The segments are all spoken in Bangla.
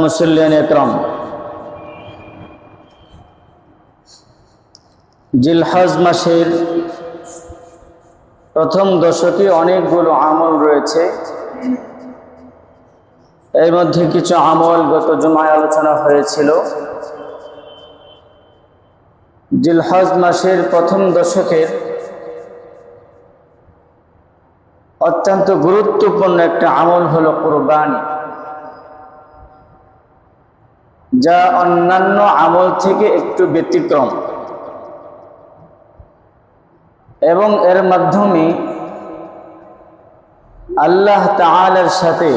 মুসল্লিয়ান একরাম, জিলহজ মাসের প্রথম দশকে অনেকগুলো আমল রয়েছে। এর মধ্যে কিছু আমল গত জুমায় আলোচনা হয়েছিল। জিলহজ মাসের প্রথম দশকের অত্যন্ত গুরুত্বপূর্ণ একটা আমল হলো কুরবানি, যা অন্যান্য আমল থেকে একটু ব্যতিক্রম এবং এর মাধ্যমে আল্লাহ তাআলার সাথে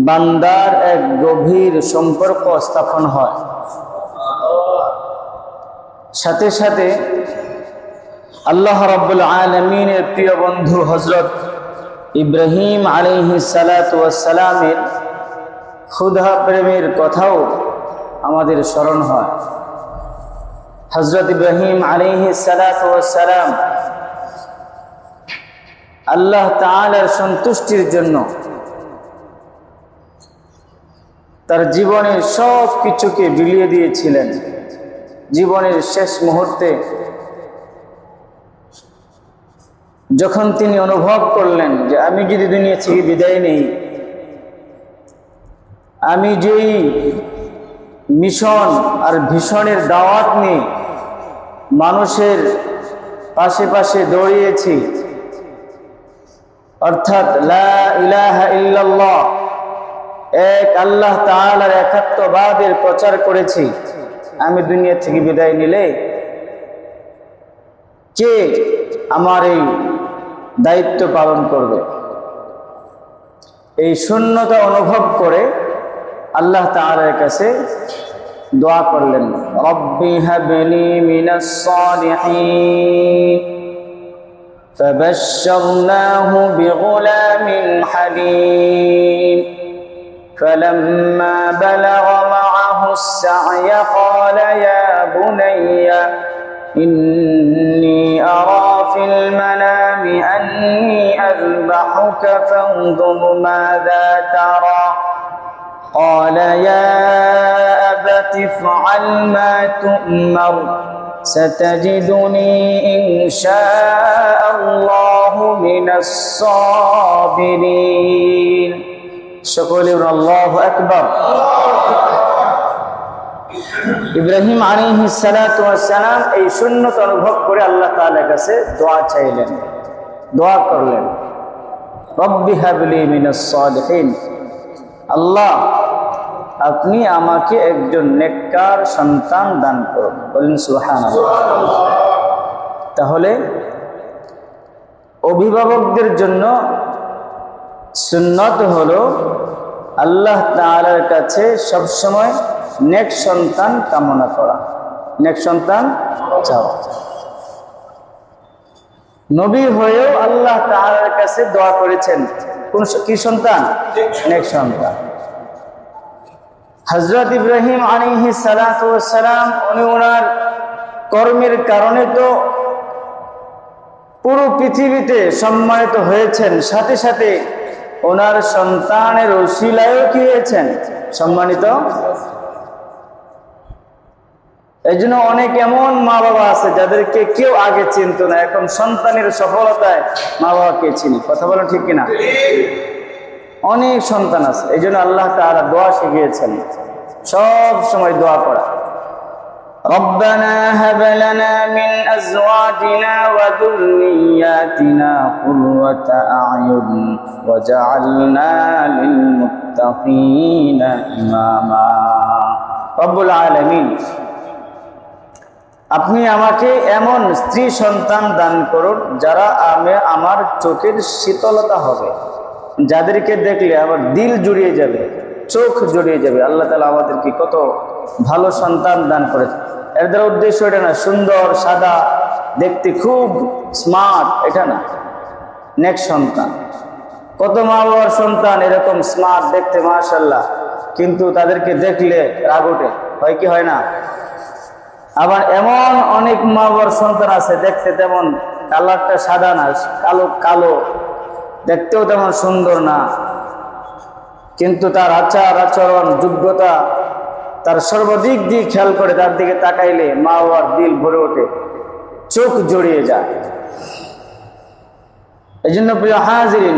বান্দার এক গভীর সম্পর্ক স্থাপন হয়। সাথে সাথে আল্লাহ রাব্বুল আলামিনের প্রিয় বন্ধু হযরত ইব্রাহিম আলাইহিস সালাতু ওয়াস সালামের ক্ষুধা প্রেমের কথাও আমাদের স্মরণ হয়। হযরত ইব্রাহিম আলাইহিস সালাতু ওয়াস সালাম আল্লাহ তাআলার সন্তুষ্টির জন্য তার জীবনের সব কিছুকে বিলিয়ে দিয়েছিলেন। জীবনের শেষ মুহূর্তে যখন তিনি অনুভব করলেন যে আমি যদি দুনিয়া থেকে বিদায় নেই, আমি যেই মিশন আর ভীষণের দাওয়াত নিয়ে মানুষের পাশে পাশে দৌড়িয়েছি, অর্থাৎ লা ইলাহা ইল্লাল্লাহ, এক আল্লাহ তাআলার একাত্মবাদের প্রচার করেছি, আমি দুনিয়া থেকে বিদায় নিলে কে আমার এই দায়িত্ব পালন করবে? এই শূন্যতা অনুভব করে আল্লাহ তাআলার কাছে দোয়া করলেন, রব্বি হাবলি মিনাস সালিহিন। ফাবাশশারনাহু বিগুলামিন হালিম। فلما بلغ معه السعي قال يا بني إني أرى في المنام أني أذبحك فانظر ماذا ترى قال يا أبت افعل ما تؤمر ستجدني إن شاء الله من الصابرين। সকলে আল্লাহু আকবার। ইব্রাহিম আলাইহিস সালাতু ওয়াস সালাম এই শূন্যতা অনুভব করে আল্লাহ তাআলার কাছে দোয়া চাইলেন, দোয়া করলেন, রব্বি হাবলি মিনাস সালিহিন, আল্লাহ আপনি আমাকে একজন নেককার সন্তান দান করুন। বলেন সুবহানাল্লাহ। তাহলে অভিভাবকদের জন্য সুন্নত হলো আল্লাহ তাআলার কাছে সবসময় নেক সন্তান কামনা করা, নেক সন্তান চাওয়া। নবী হয়েও আল্লাহ তাআলার কাছে দোয়া করেছেন কোন কি সন্তান? নেক সন্তান। হযরত ইব্রাহিম আলাইহিস সালাতু ওয়াস সালাম উনি ওনার কর্মের কারণে তো পুরো পৃথিবীতে সম্মানিত হয়েছেন, সাথে সাথে ওনার সন্তানের ওসিলায়ও কি হয়েছেন? সম্মানিত। এই জন্য অনেক এমন মা বাবা আছে যাদেরকে কেউ আগে চিনত না, এখন সন্তানের সফলতায় মা বাবাকে চিনি। কথা বলেন ঠিক কিনা? অনেক সন্তান আছে, এই জন্য আল্লাহ তাআলা দোয়া শিখিয়েছেন, সব সময় দোয়া করা। ربنا هب لنا من أزواجنا وذرياتنا قرة أعين وجعلنا للمتقين إماما। রব্বুল আলামিন, আপনি আমাকে এমন স্ত্রী সন্তান দান করুন যারা আমার চোখের শীতলতা হবে, যাদেরকে দেখলে আমার দিল জুড়িয়ে যাবে, চোখ জুড়িয়ে যাবে। আল্লাহ তাআলা আমাদেরকে কত ভালো সন্তান দান করেছে। এর দ্বারা উদ্দেশ্য এটা না সুন্দর সাদা দেখতে খুব স্মার্ট, এটা না। নেক সন্তান, কত মা বাবার সন্তান এরকম স্মার্ট দেখতে মাশাআল্লাহ, কিন্তু তাদেরকে দেখলে রাগ ওঠে, হয় কি হয় না? আবার এমন অনেক মা বাবার সন্তান আছে দেখতে তেমন কালারটা সাদা না, কালো কালো, দেখতেও তেমন সুন্দর না, কিন্তু তার আচার আচরণ যোগ্যতা তার সর্বদিক দিয়ে খেয়াল করে তার দিকে তাকাইলে মা বাবার দিল ভরে ওঠে, চোখ জড়িয়ে যায়। এই জন্য প্রিয় হাজিরিন,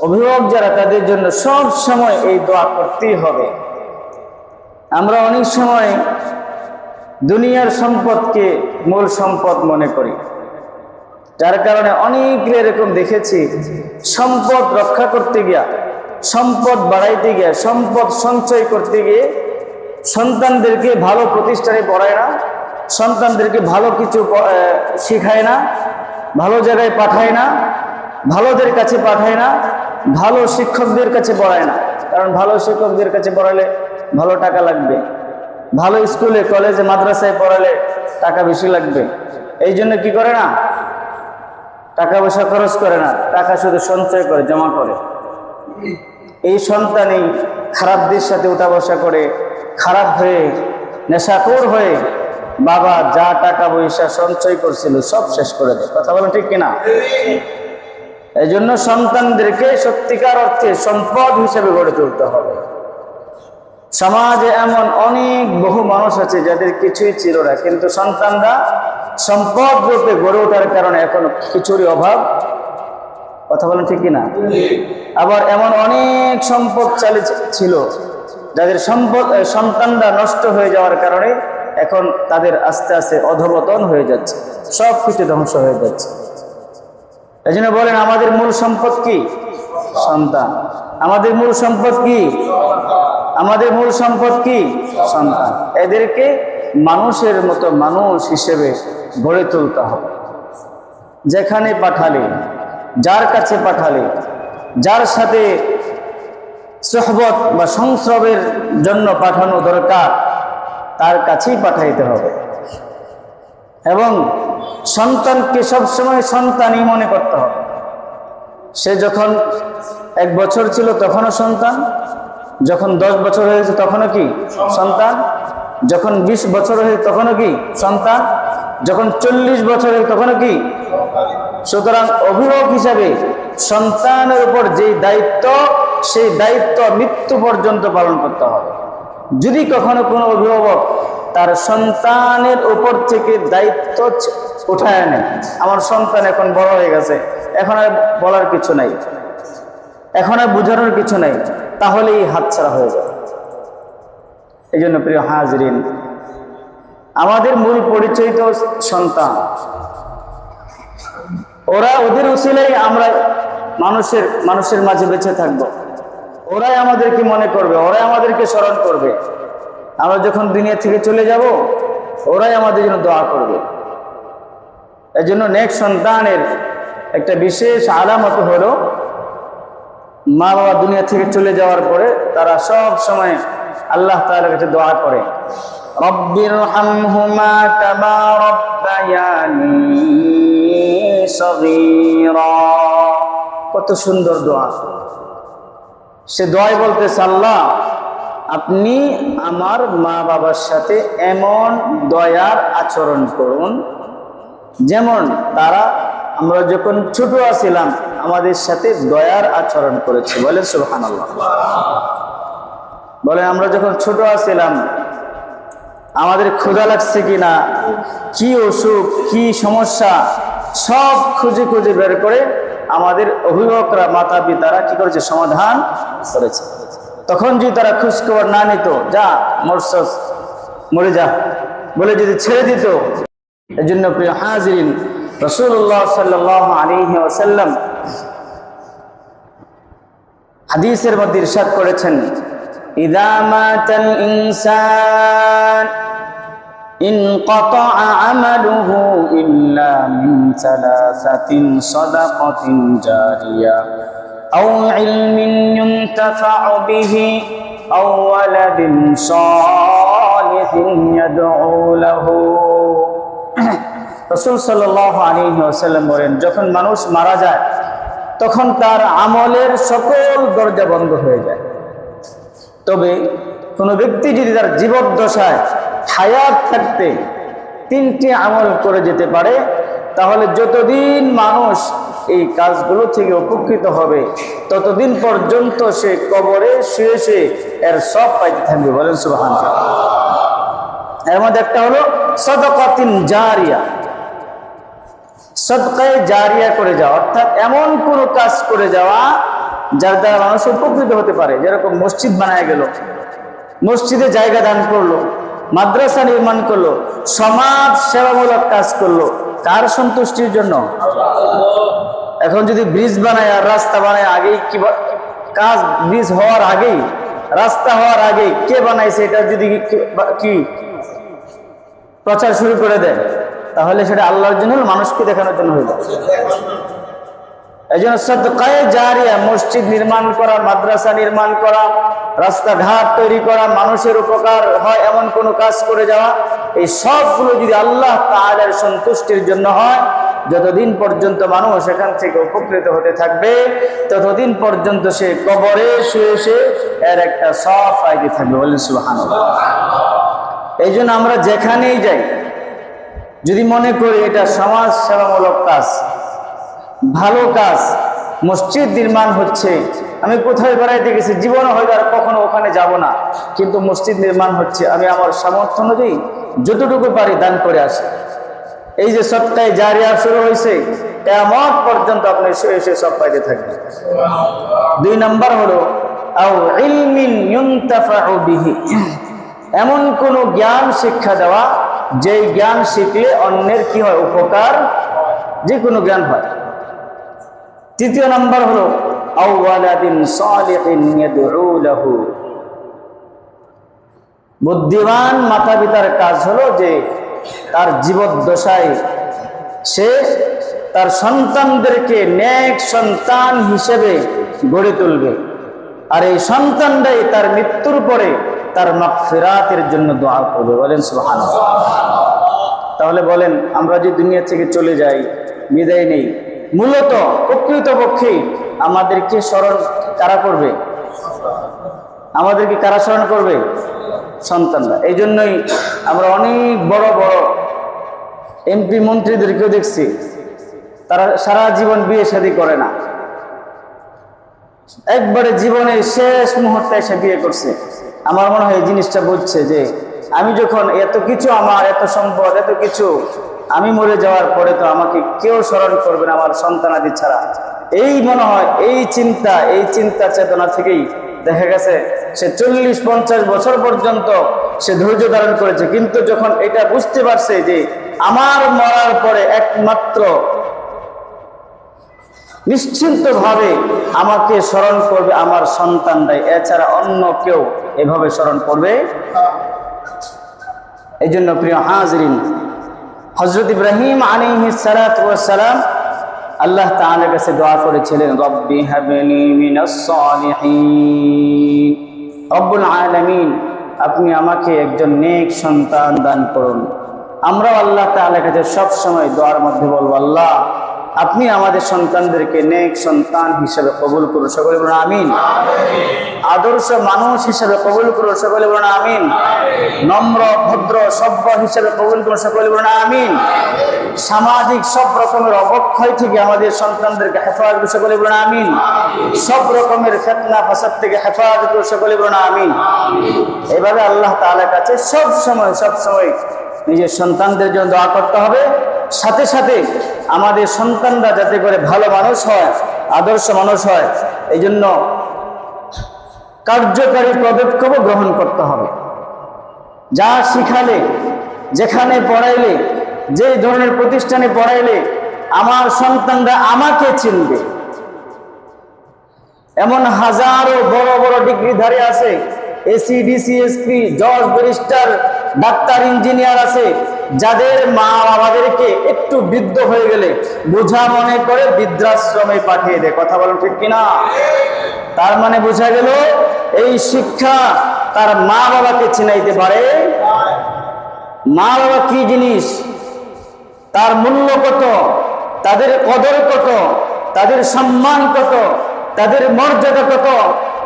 অভিভাবক যারা তাদের জন্য সব সময় এই দোয়া করতেই হবে। আমরা অনেক সময় দুনিয়ার সম্পদকে মূল সম্পদ মনে করি, যার কারণে অনেক এরকম দেখেছি সম্পদ রক্ষা করতে গিয়া, সম্পদ বাড়াইতে গিয়ে, সম্পদ সঞ্চয় করতে গিয়ে সন্তানদেরকে ভালো প্রতিষ্ঠানে পড়ায় না, সন্তানদেরকে ভালো কিছু শেখায় না, ভালো জায়গায় পাঠায় না, ভালোদের কাছে পাঠায় না, ভালো শিক্ষকদের কাছে পড়ায় না। কারণ ভালো শিক্ষকদের কাছে পড়ালে ভালো টাকা লাগবে, ভালো স্কুলে কলেজে মাদ্রাসায় পড়ালে টাকা বেশি লাগবে। এই জন্য কি করে না, টাকা পয়সা খরচ করে না, টাকা শুধু সঞ্চয় করে, জমা করে। এই সন্তানই খারাপদের সাথে উঠা বসা করে, খারাপ হয়ে নেশাখোর হয়ে বাবা যা টাকা পয়সা সঞ্চয় করছিল সব শেষ করে দেয়। কথা বলেন ঠিক কিনা? এই জন্য সন্তানদেরকে সত্যিকার অর্থে সম্পদ হিসেবে গড়ে তুলতে হবে। সমাজে এমন অনেক বহু মানুষ আছে যাদের কিছুই ছিল না, কিন্তু সন্তানরা সম্পদ রূপে গড়ে ওঠার কারণে এখন কিছুরই অভাব। কথা বলেন ঠিক কিনা? আবার এমন অনেক সম্পদ ছিল যাদের সন্তানরা নষ্ট হয়ে যাওয়ার কারণে এখন তাদের আস্তে আস্তে অধঃপতন হয়ে যাচ্ছে, সব কিছু ধ্বংস হয়ে যাচ্ছে। এই জন্য বলেন, আমাদের মূল সম্পদ কি? সন্তান। আমাদের মূল সম্পদ কি? আমাদের মূল সম্পদ কি? সন্তান। এদেরকে মানুষের মতো মানুষ হিসেবে গড়ে তুলতে হবে। যেখানে পাঠালে, যার কাছে পাঠালে, যার সাথে সোহবত বা সংস্রবের জন্য পাঠানো দরকার তার কাছেই পাঠাইতে হবে। এবং সন্তানকে সবসময় সন্তানই মনে করতে হবে। সে যখন 1 বছর ছিল তখনও সন্তান, যখন 10 বছর হয়েছে তখনও কি সন্তান, যখন 20 বছর হয়েছে তখনও কি সন্তান, যখন 40 বছর হয়েছে তখনও কি। সুতরাং অভিভাবক হিসাবে সন্তানের উপর যে দায়িত্ব, সেই দায়িত্ব মৃত্যু পর্যন্ত পালন করতে হবে। যদি কখনো কোনো অভিভাবক তার সন্তানের উপর থেকে দায়িত্ব উঠায় নেয়, আমার সন্তান এখন বড় হয়ে গেছে, এখন আর বলার কিছু নাই, এখন আর বোঝানোর কিছু নাই, তাহলেই হাতছাড়া হয়ে যাবে। এই জন্য প্রিয় হাজরিন, আমাদের মূল পরিচয় তো সন্তান। ওদের উসিলাই আমরা মানুষের মাঝে বেঁচে থাকব। ওরাই আমাদেরকে মনে করবে, ওরাই আমাদেরকে স্মরণ করবে। আমরা যখন দুনিয়া থেকে চলে যাব, ওরাই আমাদের জন্য দোয়া করবে। এই জন্য নেক সন্তানের একটা বিশেষ আলামত হলো, মা বাবা দুনিয়া থেকে চলে যাওয়ার পরে তারা সব সময় আল্লাহ তাআলার কাছে দোয়া করে, রব্বিরহামহুমা কামা রাব্বায়ানি সগীরা। কত সুন্দর দোয়া। সে দোয়ায় বলতেছে, আল্লাহ আপনি আমার মা বাবার সাথে এমন দয়ার আচরণ করুন যেমন তারা আমরা যখন ছোট ছিলাম আমাদের সাথে দয়ার আচরণ করেছে। বলে সুবহানাল্লাহ। বলে আমরা যখন ছোট ছিলাম আমাদের ক্ষুধা লাগছে কিনা, কি অসুখ, কি সমস্যা, সব খুঁজে খুঁজে বের করে আমাদের অভিভাবকরা, মাতা পিতারা কি করেছে, সমাধান করেছে। তখন যদি তারা খোঁজখবর না নিত, যা মরছস মরে যা বলে যদি ছেড়ে দিত। এই জন্য প্রিয় হাজিরিন, রাসূলুল্লাহ সাল্লাল্লাহু আলাইহি ওয়াসাল্লাম হাদিসের মধ্যে ইরশাদ করেছেন, ইযা মাতাল ইনসান ইনকাতা আমালুহু ইল্লা মিন সালাসাতিন সাদাকাতিন জারিয়া আও ইলমিন ইউনতাফাউ বিহি আও ওয়ালাদিন সালিহিন ইয়াদউ লাহু। রাসূল সাল্লাল্লাহু আলাইহি ওয়াসাল্লাম বলেন, যখন মানুষ মারা যায় তখন তার আমলের সকল দরজা বন্ধ হয়ে যায়। তবে কোনো ব্যক্তি যদি তার জীবদ্দশায় হায়াত থাকতে 3টি আমল করে যেতে পারে, তাহলে যতদিন মানুষ এই কাজগুলো থেকে উপকৃত হবে, ততদিন পর্যন্ত সে কবরে শুয়ে শুয়ে এর সব পাইতে থাকবে। বলেন সুবহানাল্লাহ। এর মধ্যে একটা হলো সাদাকাতিন জারিয়া, সাদকায়ে জারিয়া করে যাওয়া, অর্থাৎ এমন কোনো কাজ করে যাওয়া যার দ্বারা মানুষ উপকৃত হতে পারে। যেরকম মসজিদ বানায় গেল, মসজিদে জায়গা দান করলো, মাদ্রাসা নির্মাণ করলো, সমাজ সেবামূলক কাজ করলো, কার সন্তুষ্টির জন্য? এখন যদি ব্রিজ বানায় আর রাস্তা বানায়, আগেই কি কাজ, ব্রিজ হওয়ার আগেই, রাস্তা হওয়ার আগেই কে বানাইছে এটা যদি কি প্রচার শুরু করে দেয়, তাহলে সেটা আল্লাহর জন্য, মানুষকে দেখানোর জন্য হয়ে যায়। এই জন্য সাদকায়ে জারিয়া, মসজিদ নির্মাণ করা, মাদ্রাসা নির্মাণ করা, রাস্তাঘাট তৈরি করা, মানুষের উপকার হয় এমন কোনো কাজ করে যাওয়া, এই সবগুলো যদি আল্লাহ তাআলার সন্তুষ্টির জন্য হয়, যতদিন পর্যন্ত মানুষ এখান থেকে উপকৃত হতে থাকবে, ততদিন পর্যন্ত সে কবরে শুয়ে শুয়ে এর একটা সব পাইতে থাকবে। বলেন সুবহানাল্লাহ। এই জন্য আমরা যেখানেই যাই, যদি মনে করি এটা সমাজ সেবামূলক কাজ, ভালো কাজ, মসজিদ নির্মাণ হচ্ছে, আমি কোথায় বেড়াইতে গেছি, জীবনে হয়তো আর কখনো ওখানে যাব না, কিন্তু মসজিদ নির্মাণ হচ্ছে, আমি আমার সামর্থ্য অনুযায়ী যতটুকু পারি দান করে আসি, এই যে সদকায়ে জারিয়া শুরু হয়েছে, কিয়ামত পর্যন্ত আপনি শুয়ে শুয়ে সব পাইতে থাকবেন। 2 নম্বর হলো আও ইলমিন ইউনতাফাউ বিহি, এমন কোন জ্ঞান শিক্ষা দেওয়া যেই জ্ঞান শিখলে অন্যের কি হয়, উপকার, যে কোনো জ্ঞান হয়। 3 নম্বর হলো আও ওয়ালাদিন সালিহিন ইয়াদউ লাহু, বুদ্ধিমান মাতা পিতার কাজ হলো যে তার জীবদ্দশায় সে তার সন্তানদেরকে নেক সন্তান হিসেবে গড়ে তুলবে, আর এই সন্তানরাই তার মৃত্যুর পরে তার মাগফিরাতের জন্য দোয়া করবে। বলেন সুবহানাল্লাহ। তাহলে বলেন, আমরা যে দুনিয়া থেকে চলে যাই, বিদায় নেই, মূলত প্রকৃতপক্ষে আমাদেরকে স্মরণ কারা করবে? আমাদেরকে কারা স্মরণ করবে? সন্তানরা। এই জন্যই আমরা অনেক বড় বড় এমপি মন্ত্রীদেরকেও দেখছি, তারা সারা জীবন বিয়ে শাদী করে না, একবারে জীবনের শেষ মুহূর্তে এসে বিয়ে করছে। আমার মনে হয় এই জিনিসটা বুঝছে যে আমি যখন এত কিছু, আমার এত সম্পদ, এত কিছু, আমি মরে যাওয়ার পরে তো আমাকে কেউ স্মরণ করবে না আমার সন্তানাদি ছাড়া। এই মনে হয় এই চিন্তা চেতনা থেকেই দেখা গেছে সে 40-50 বছর পর্যন্ত সে ধৈর্য ধারণ করেছে, কিন্তু যখন এটা বুঝতে পারছে যে আমার মরার পরে একমাত্র নিশ্চিন্তভাবে আমাকে স্মরণ করবে আমার সন্তানরাই, এছাড়া অন্য কেউ এভাবে স্মরণ করবে। এই জন্য প্রিয় হাজরিন, হযরত ইব্রাহিম আলাইহিস সালাতু ওয়াস সালাম আল্লাহ তাআলার কাছে দোয়া করেছিলেন, রব্বি হাবলি মিনাস সালিহিন, রব্বুল আলামিন আপনি আমাকে একজন নেক সন্তান দান করুন। আমরাও আল্লাহ তাআলার কাছে সব সময় দোয়ার মধ্যে বলবো, আল্লাহ আপনি আমাদের সন্তানদেরকে নেক সন্তান হিসেবে কবুল করুন। সকলে বলুন আমিন। আদর্শ মানুষ হিসেবে কবুল করুন। সকলে বলুন আমিন। নম্র ভদ্র সভ্য হিসেবে কবুল করুন। সকলে বলুন আমিন। সামাজিক সব রকমের অবক্ষয় থেকে আমাদের সন্তানদেরকে হেফাজত করুন। সকলে বলুন আমিন। সব রকমের ফিতনা ফাসাদ থেকে হেফাজত করুন। সকলে বলুন আমিন। এভাবে আল্লাহ তাআলার কাছে সব সময় নিজের সন্তানদের জন্য দোয়া করতে হবে। সাথে সাথে আমাদের সন্তানরা যাতে করে ভালো মানুষ হয়, আদর্শ মানুষ হয়, এই জন্য কার্যকারী পদক্ষেপ গ্রহণ করতে হবে। যা শিখালে, যেখানে পড়াইলে, যে ধরনের প্রতিষ্ঠানে পড়াইলে আমার সন্তানরা আমাকে চিনবে। এমন হাজারো বড় বড় ডিগ্রিধারী আছে, এসি, ডিসি, এসপি, জজ, ব্যারিস্টার, ডাক্তার, ইঞ্জিনিয়ার আছে, যাদের মা বাবাদেরকে একটু বৃদ্ধ হয়ে গেলে বোঝা মনে করে বৃদ্ধাশ্রমে পাঠিয়ে দেয়। কথা বলেন ঠিক কিনা? তার মানে বোঝা গেল এই শিক্ষা তার মা বাবাকে চিনাইতে পারে। মা বাবা কি জিনিস, তার মূল্য কত, তাদের কদর কত, তাদের সম্মান কত, তাদের মর্যাদা কত।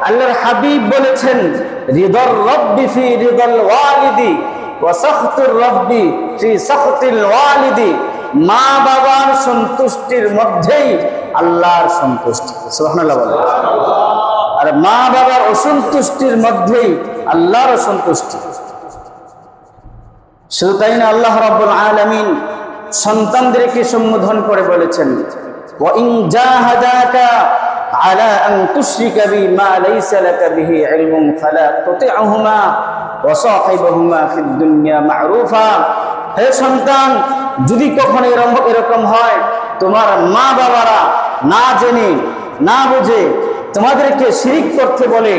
আল্লাহর হাবিব বলেছেন, রিদার রাব্বি ফি রিদাল ওয়ালিদি ওয়া সাখতুর রাব্বি ফি সাখতিল ওয়ালিদি। মা বাবার সন্তুষ্টির মধ্যেই আল্লাহর সন্তুষ্টি। সুবহানাল্লাহ বলে। আর মা বাবার অসন্তুষ্টির মধ্যেই আল্লাহর অসন্তুষ্টি। শুধু তাই না, আল্লাহ রাব্বুল আলামিন সন্তানদেরকে সম্বোধন করে বলেছেন, ওয়া ইন জাহাদাকা আলা আন তুশরিকা বি মা লাইসা লাকা বিহি ইলমুন ফালা তুতি'হুমা ওয়া সাহিবহুমা ফিদ দুনিয়া মা'রুফা। হে সন্তান, যদি কখনো এরকম হয় তোমার মা বাবারা না জেনে না বুঝে তোমাদেরকে শিরিক করতে বলে,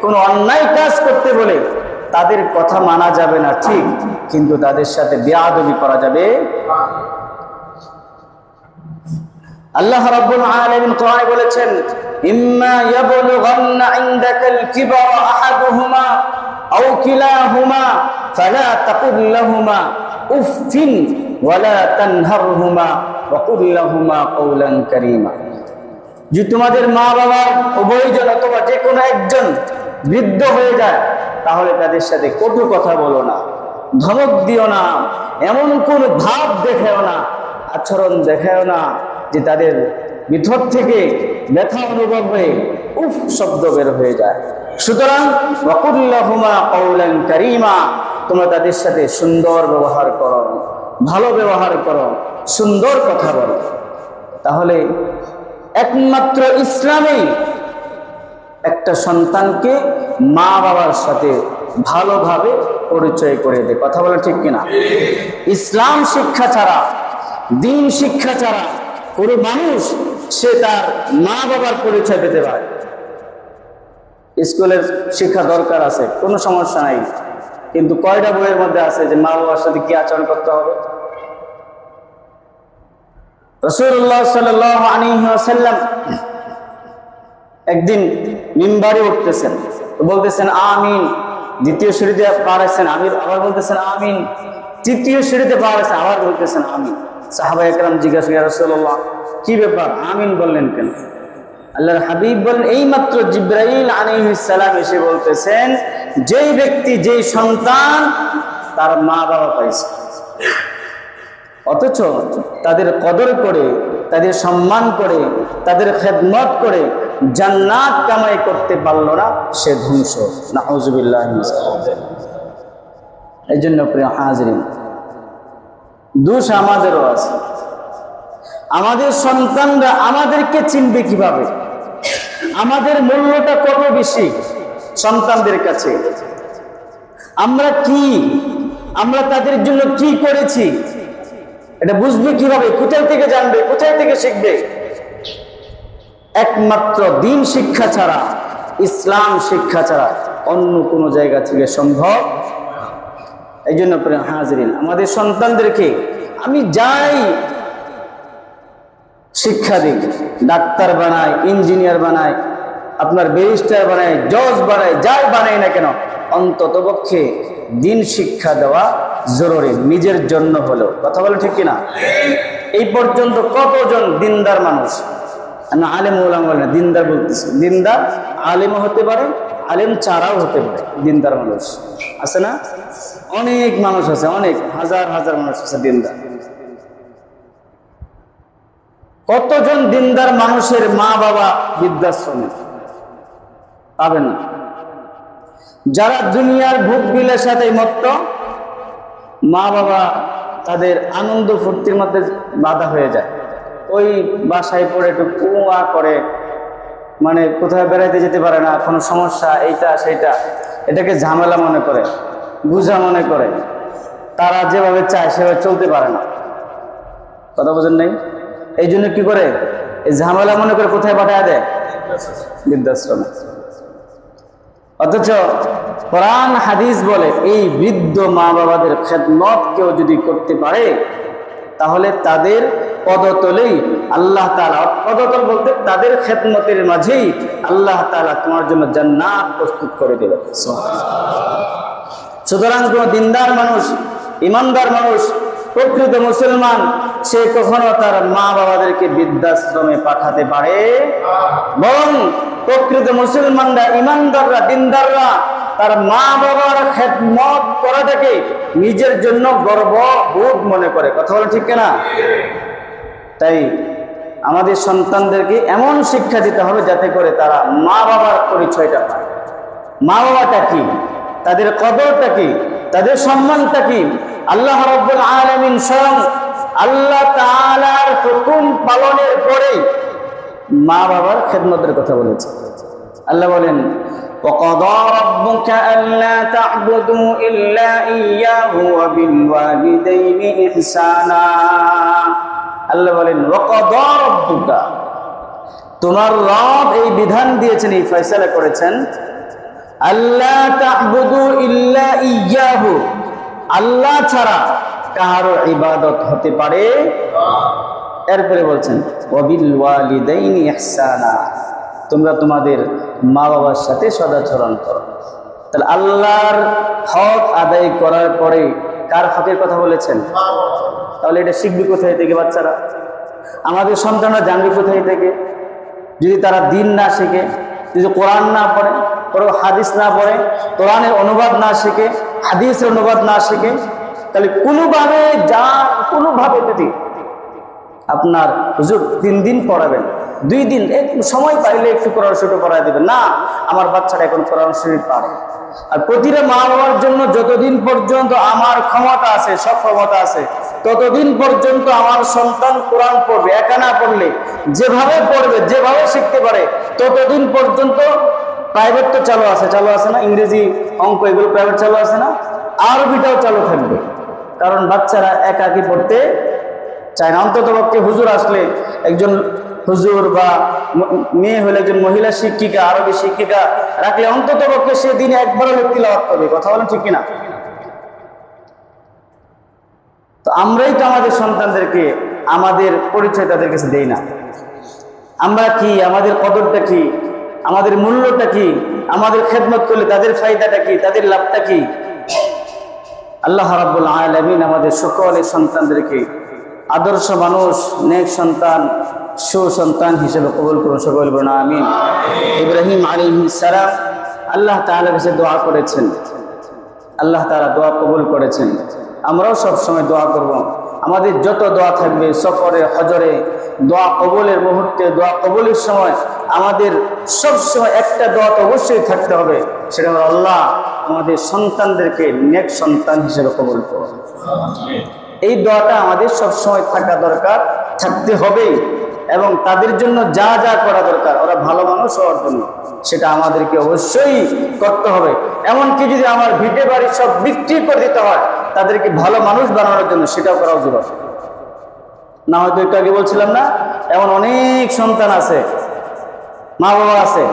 কোনো অন্যায় কাজ করতে বলে, তাদের কথা মানা যাবে না ঠিক, কিন্তু তাদের সাথে বেয়াদবি করা যাবে। আল্লাহ রাব্বুল আলামিন কোরআনে বলেছেন, ইম্মা ইয়াবলুগান্না ইনদাকাল কিবারা আহাদুহুমা আও কিলাহুমা ফালা তাকুল লাহুমা উফফিন ওয়ালা তানহারহুমা ওয়া কুল লাহুমা কওলান কারীমা। যে তোমাদের মা বাবা উভয়জন অথবা যে কোনো একজন বৃদ্ধ হয়ে যায়, তাহলে তাদের সাথে কটু কথা বলো না, ধমক দিও না, এমন কোন ভাব দেখাও না, আচরণ দেখাও না যে তাদের ভিতর থেকে ব্যথা অনুভব হয়ে উফ শব্দ বের হয়ে যায়। সুতরাং ওয়া কুল লাহুমা কওলান কারীমা, তোমরা তাদের সাথে সুন্দর ব্যবহার করো, ভালো ব্যবহার করো, সুন্দর কথা বলো। তাহলে একমাত্র ইসলামেই একটা সন্তানকে মা বাবার সাথে ভালোভাবে পরিচয় করে দেয়। কথা বলে ঠিক কিনা? ইসলাম শিক্ষা ছাড়া, দ্বীন শিক্ষা ছাড়া কোনো মানুষ সে তার মা বাবার পরিচয় পেতে পারে। স্কুলের শিক্ষা দরকার আছে, কোনো সমস্যা নাই, কিন্তু কয়টা বইয়ের মধ্যে আছে যে মা বাবার সাথে কি আচরণ করতে হবে? রাসূলুল্লাহ সাল্লাল্লাহু আলাইহি ওয়াসাল্লাম একদিন মিম্বারে উঠতেছেন, বলতেছেন আমিন, দ্বিতীয় সিঁড়িতে পার হয়েছেন আবার বলতেছেন আমিন, তৃতীয় সিঁড়িতে পার হয়েছেন আবার বলতেছেন আমিন। সাহাবা একরাম জিজ্ঞাসা করেন, ইয়া রাসূলুল্লাহ কি ব্যাপার, আমিন বললেন কেন? আল্লাহর হাবিব বলেন, এই মাত্র জিবরাইল আলাইহিস সালাম এসে বলতেছেন, যেই ব্যক্তি, যেই সন্তান তার মা বাবা পাইছে, অথচ তাদের কদর করে, তাদের সম্মান করে, তাদের খেদমত করে জান্নাত কামাই করতে পারলো না, সে ধ্বংস। নাউযুবিল্লাহি মিন যালিক। এই জন্য প্রিয় হাজিরিন, দোষ আমাদেরও আছে। আমাদের সন্তানরা আমাদেরকে চিনবে কিভাবে? আমাদের মূল্যটা কত বেশি সন্তানদের কাছে? আমরা কি, আমরা তাদের জন্য কি করেছি এটা বুঝবে কিভাবে? কোথায় থেকে জানবে? কোথায় থেকে শিখবে? একমাত্র দ্বীন শিক্ষা ছাড়া, ইসলাম শিক্ষা ছাড়া অন্য কোনো জায়গা থেকে সম্ভব। এই জন্য প্রিয় হাজিরিন, আমাদের সন্তানদেরকে আমি যাই শিক্ষা দিই, ডাক্তার বানাই, ইঞ্জিনিয়ার বানাই, আপনার ব্যারিস্টার বানাই, জজ বানাই, যাই বানাই না কেন, অন্তত পক্ষে দ্বীন শিক্ষা দেওয়া জরুরি, নিজের জন্য হলেও। কথা বলে ঠিক কিনা? এই পর্যন্ত কতজন দিনদার মানুষ, আমি আলেম ওলামা বলি না, দিনদার বলতেছি, দিনদার আলেমও হতে পারে, আলেম ছাড়াও হতে পারে, দিনদার মানুষ আছে না? অনেক মানুষ আছে, অনেক হাজার হাজার মানুষ আছে দিনদার। কতজন দিনদার মানুষের মা বাবা বৃদ্ধাশ্রমে পাবেন না? যারা দুনিয়ার ভোগ বিলাসিতায় মত্ত, মা বাবা তাদের আনন্দ ফুর্তির মধ্যে বাধা হয়ে যায়, ওই বাসায় পড়ে একটু কুয়া করে, মানে কোথায় বেড়াইতে যেতে পারে না, কোনো সমস্যা এইটা সেইটা, এটাকে ঝামেলা মনে করে, বুঝা মনে করে, তারা যেভাবে চায় সেভাবে চলতে পারে না। কথা বোঝেন নাই? এই জন্য কি করে, এই ঝামেলা মনে করে কোথায় পাঠায় দেয়? বৃদ্ধাশ্রমে। অথচ কোরআন হাদিস বলে এই বৃদ্ধ মা বাবাদের খেদমত কেউ যদি করতে পারে, তাহলে তাদের পদতলেই আল্লাহ তাআলা, পদতল বলতে তাদের খেদমতের মাঝেই আল্লাহ তাআলা তোমার জন্য জান্নাত প্রস্তুত করে দেবে। সুতরাং কোন দিনদার মানুষ, ইমানদার মানুষ, প্রকৃত মুসলমান, সে কখনো তার মা বাবাদেরকে বৃদ্ধাশ্রমে পাঠাতে পারে? বরং প্রকৃত মুসলমানরা, ইমানদাররা, দিনদাররা তার মা বাবার খেদমত করাটাকে নিজের জন্য গর্ববোধ মনে করে। কথা বলে ঠিক কিনা? তাই আমাদের সন্তানদেরকে এমন শিক্ষা দিতে হবে যাতে করে তারা মা বাবার পরিচয়টা পায়। মা বাবাটা কি, তাদের কদরটা কি, তাদের সম্মানটা কি। আল্লাহ রাব্বুল আলামিন স্বয়ং আল্লাহ তাআলার হুকুম পালনের পরে মা বাবার খেদমতের কথা বলেছে। আল্লাহ বলেন, وَقَضَى رَبُّكَ أَلَّا تَعْبُدُوا إِلَّا إِيَّاهُ وَبِالْوَالِدَيْنِ إِحْسَانًا। আল্লাহ বলেন, وَقَضَى رَبُّكَ, তোমার রব এই বিধান দিয়েছেন, এই ফয়সালা করেছেন, আল্লা তা'বুদু ইল্লা ইয়্যাহু, আল্লাহ ছাড়া কারো ইবাদত হতে পারে। এরপরে বলছেন, ওয়াবিল ওয়ালিদাইনি ইহসানা, তোমরা তোমাদের মা বাবার সাথে সদাচরণ করো। তাহলে আল্লাহর হক আদায় করার পরে কার হকের কথা বলেছেন? তাহলে এটা শিখবে কোথায় থেকে বাচ্চারা? আমাদের সন্তানরা জানবে কোথায় থেকে? যদি তারা দিন না শিখে, যদি কোরআন না পড়ে, হাদিস না পড়ে, কোরআনের অনুবাদ না শিখে, হাদিসের অনুবাদ না শিখে, তাহলে কোনোভাবে যদি আপনার হুজুর 3 দিন পড়াবেন, 2 দিন একটু সময় পাইলে একটু কোরআন শরীফ পড়ায় দেবেন না, আমার বাচ্চাটা এখন কোরআন শরীফ পারে। আর প্রতিটা মা বাবার জন্য যতদিন পর্যন্ত আমার ক্ষমতা আছে, সক্ষমতা আছে, ততদিন পর্যন্ত আমার সন্তান কোরআন পড়বে। একা না পড়লে যেভাবে পড়বে, যেভাবে শিখতে পারে, ততদিন পর্যন্ত প্রাইভেট তো চালু আছে না, ইংরেজি অঙ্ক এগুলো প্রাইভেট চালু আছে না, আরবিটাও চালু থাকবে। কারণ বাচ্চারা একাকি পড়তে চায় না। অন্ততপক্ষে হুজুর আসলে, একজন হুজুর বা মেয়ে হলে একজন মহিলা শিক্ষিকা, আরবি শিক্ষিকা রাখলে অন্ততপক্ষে সে দিনে একবার হলে তিলাওয়াত করবে। কথা বলেন ঠিক কিনা? তো আমরাই তো আমাদের সন্তানদেরকে আমাদের পরিচয় তাদের কাছে দেই না। আমরা কি, আমাদের কদরটা কি, আমাদের মূল্যটা কি, আমাদের খেদমত করলে তাদের ফায়দাটা কি, তাদের লাভটা কি। আল্লাহ রাব্বুল আলামিন আমাদের সকলের সন্তানদেরকে আদর্শ মানুষ, নেক সন্তান, সুসন্তান হিসেবে কবুল করুন। সকল বলুন আমিন। ইব্রাহিম আলাইহিস সালাম আল্লাহ তাআলার কাছে দোয়া করেছেন, আল্লাহ তাআলা দোয়া কবুল করেছেন। আমরাও সব সময় দোয়া করব। আমাদের যত দোয়া থাকবে, সফরে, হজরে, দোয়া কবুলের মুহূর্তে, দোয়া কবুলের সময় আমাদের সব সময় একটা দোয়া তো অবশ্যই থাকতে হবে, সেটা হলো আল্লাহ আমাদের সন্তানদেরকে নেক সন্তান হিসেবে কবুল করুন। এই দোয়াটা আমাদের সবসময় থাকা দরকার, থাকতে হবে। এবং তাদের জন্য যা যা করা দরকার, ওরা ভালো মানুষ হওয়ার জন্য, সেটা আমাদেরকে অবশ্যই করতে হবে। এমনকি যদি আমার ভিটে বাড়ি সব বিক্রি করে দিতে হয় তাদেরকে ভালো মানুষ বানানোর জন্য, সেটাও করা উচিত না। হয়তো একটু আগে বলছিলাম না, এমন অনেক সন্তান আছে, মা বাবা আছে,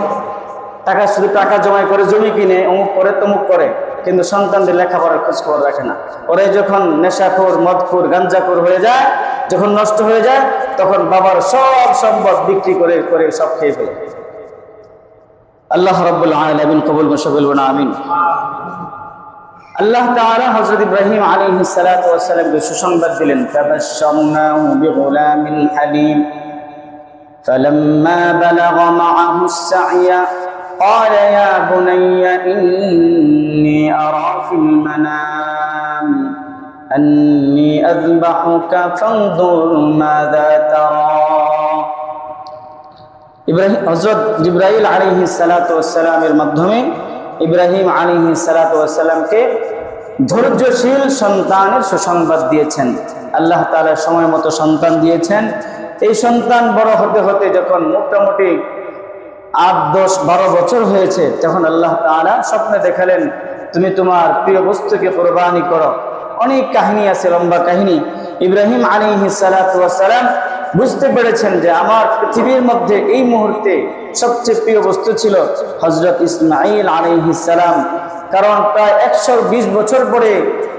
শুধু টাকা জমাই করে, জমি কিনে, অমুক করে তমুক করে, কিন্তু সন্তানদের লেখাপড়ার খোঁজ খবর রাখে না। ওরা যখন নেশাখোর, মদখোর, গাঞ্জাখোর হয়ে যায়, যখন নষ্ট হয়ে যায়, তখন বাবার সব সম্পদ বিক্রি করে করে সব খেয়ে ফেলে। আল্লাহ রাব্বুল আলামিন কবুল করুন, আমিন। আল্লাহ তাআলা হযরত ইব্রাহিম আলাইহিস সালাতু ওয়াস সালামকে সুসংবাদ দিলেন, ফাবাশশারনাহু বিগুলামিন হালিম ফালাম্মা বালাগা মাআহু আস-সা'য়া قال يا بني إني أرى في المنام أني أذبحك فانظر ماذا ترى। ইব্রাহিম, হযরত জিবরাইল আলাইহিস সালাতু ওয়াস সালামের মাধ্যমে ইব্রাহিম আলাইহিস সালাতু ওয়াস সালামকে ধৈর্যশীল সন্তানের সুসংবাদ দিয়েছেন। আল্লাহ তাআলা সময় মতো সন্তান দিয়েছেন। এই সন্তান বড় হতে হতে যখন মোটামুটি 8, 10, 12 বছর হয়েছে, তখন আল্লাহ তাআলা স্বপ্নে দেখালেন, তুমি তোমার প্রিয় বস্তুকে কুরবানি করো। অনেক কাহিনী আছে, লম্বা কাহিনী। ইব্রাহিম আলাইহিস সালাতু ওয়াস সালাম বুঝতে পেরেছেন যে আমার পৃথিবীর মধ্যে এই মুহূর্তে সবচেয়ে প্রিয় বস্তু ছিল হযরত ইসমাঈল আলাইহিস সালাম। কারণ প্রায় 120 বছর পরে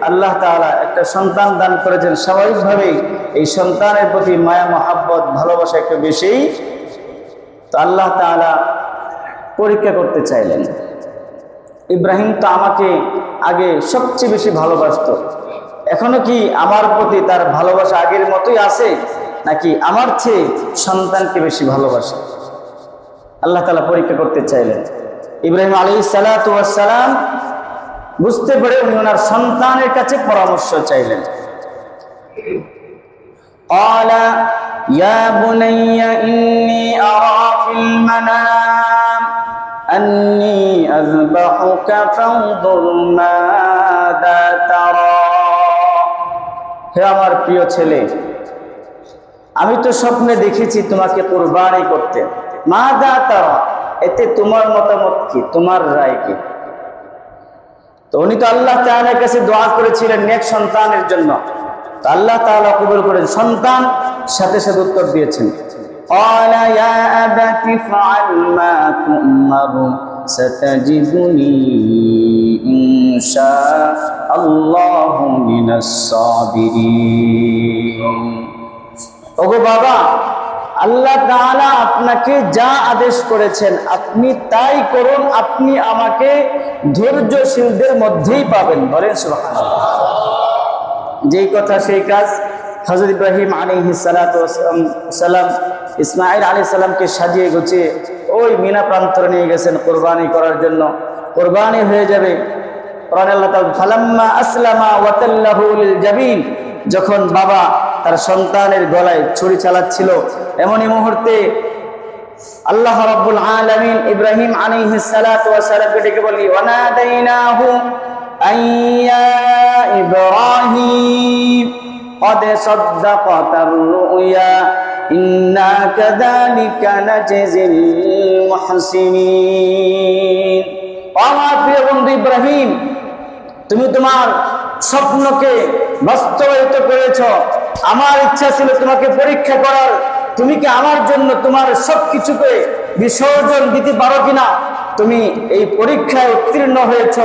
আল্লাহ তাআলা একটা সন্তান দান করেছেন। স্বাভাবিকভাবেই এই সন্তানের প্রতি মায়া, মহাব্বত, ভালোবাসা একটু বেশি। তো আল্লাহ তাআলা পরীক্ষা করতে চাইলেন, ইব্রাহিম তো আমাকে আগে সবচেয়ে বেশি ভালোবাসতো, এখনো কি আমার প্রতি তার ভালোবাসা আগের মতোই আছে, নাকি আমার চেয়ে সন্তানকে বেশি ভালোবাসে? আল্লাহ তাআলা পরীক্ষা করতে চাইলেন। ইব্রাহিম আলাইহিস সালাতু ওয়াস সালাম বুঝতে পেরে উনি ওনার সন্তানের কাছে পরামর্শ চাইলেন। قال ইয়া বুনাইয়া ইন্নী আরা ফিল মানাম আন্নী আযবাহুকা ফানজুর মাযা তারা। হে আমার প্রিয় ছেলে, আমি তো স্বপ্নে দেখেছি তোমাকে কুরবানি করতে। মাযা তারা, এতে তোমার মতামত কি, তোমার রায় কি? তো উনি তো আল্লাহ তাআলার কাছে দোয়া করেছিলেন নেক সন্তানের জন্য, তো আল্লাহ তাআলা কবুল করেন, সন্তান সাথে সাথে উত্তর দিয়েছেন, ক্বালা ইয়া আবাতি ফাআল মা তু'মারু সাতাজিদুনি ইনশাআল্লাহু মিনাস সাবিরিন। ওগো বাবা, আল্লাহ তাআলা আপনাকে যা আদেশ করেছেন আপনি তাই করুন, আপনি আমাকে ধৈর্যশীলদের মধ্যেই পাবেন। বলেন সুবহানাল্লাহ। যেই কথা সেই কাজ। হযরত ইব্রাহিম আলাইহিস সালাতু ওয়াস সালাম ইসমাঈল আলাইহিস সালামকে সাজিয়ে গুছিয়ে ওই মিনা প্রান্তরে নিয়ে গেছেন কুরবানি করার জন্য। কুরবানি হয়ে যাবে। কোরআনে আল্লাহ তাআলা ফালাম্মা আসলামা ওয়া তাল্লাহু লিল জাবিন, যখন বাবা তার সন্তানের গলায় ছুরি চালাচ্ছিল, এমনই মুহূর্তে আল্লাহ রাব্বুল আলামিন ইব্রাহিম আলাইহিস সালাতু ওয়াস সালামকে ডেকে বলি, ওয়ানাদাইনাহু আইয়া ইব্রাহিম قد صدقت الرؤيا إنا كذلك نجزي المحسنين। আমার প্রিয় বন্ধু ইব্রাহিম, তুমি তোমার স্বপ্নকে বাস্তবায়িত করেছ। আমার ইচ্ছা ছিল তোমাকে পরীক্ষা করার, তুমি কি আমার জন্য তোমার সবকিছুকে বিসর্জন দিতে পারো কিনা। তুমি এই পরীক্ষায় উত্তীর্ণ হয়েছ।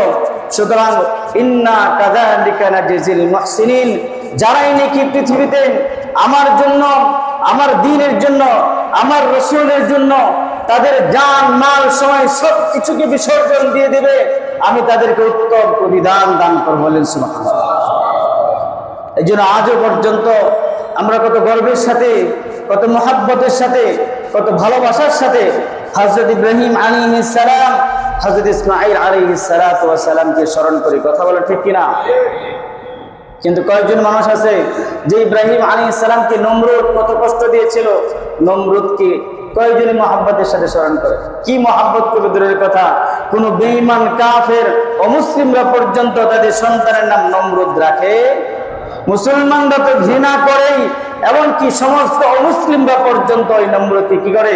সুতরাং ইন্না কাযালিকা নাজিল মুহসিনিন, যারাই নাকি পৃথিবীতে আমার জন্য, আমার দ্বীনের জন্য, আমার রাসূলের জন্য তাদের জান মাল সময় সবকিছুকে বিসর্জন দিয়ে দিবে, আমি তাদেরকে উত্তম প্রতিদান দান করব। বলেন সুবহানাল্লাহ। এই জন্য আজও পর্যন্ত আমরা কত গর্বের সাথে, কত মহাব্বতের সাথে, কত ভালোবাসার সাথে হযরত ইব্রাহিম আলাইহিস সালাম, হযরত ইসমাঈল আলাইহিস সালাতু ওয়াস সালামকে স্মরণ করি। কথা বলে ঠিক কিনা? কিন্তু কয়েকজন মানুষ আছে যে ইব্রাহিম আলাইহিস সালামকে নমরুদ কত কষ্ট দিয়েছিল, নমরুদকে কয়েকজনই মহাব্বতের সাথে স্মরণ করে। কি মহাব্বত করবে দূরের কথা, কোন বেঈমান কাফের অমুসলিমরা পর্যন্ত তাদের সন্তানের নাম নমরুদ রাখে। মুসলমানরা তো ঘৃণা করেই, এমনকি সমস্ত অমুসলিমরা পর্যন্ত ওই নমরুদকে কি করে।